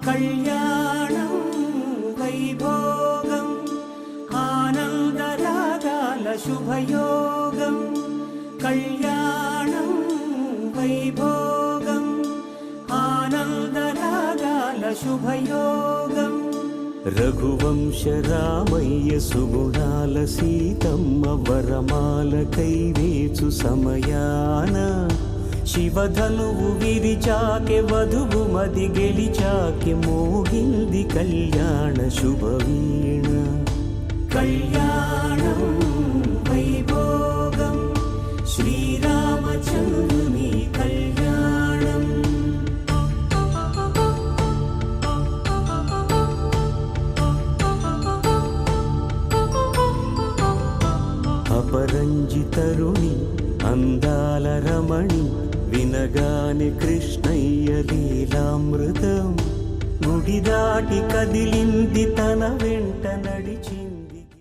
కళ్యాణం వైభోగం ఆనందరాగాల శుభయోగం కళ్యాణం వైభోగం ఆనందరాగాల శుభయోగం రఘువంశ రామయ్య సుగుణాల సీతమ్మ వరమాల కైవేచు సమయాన శివధనువు విరిచాకె వధువు మది గెలిచాకె మోగింది కళ్యాణ శుభవీణ కళ్యాణం వైభోగం శ్రీరామచంద్రుని కళ్యాణం అపరంజి తరుణి అందాల రమణి వినగాని కృష్ణయ్య లీలామృతం గుడి దాటి కదిలింది తన వెంట నడిచి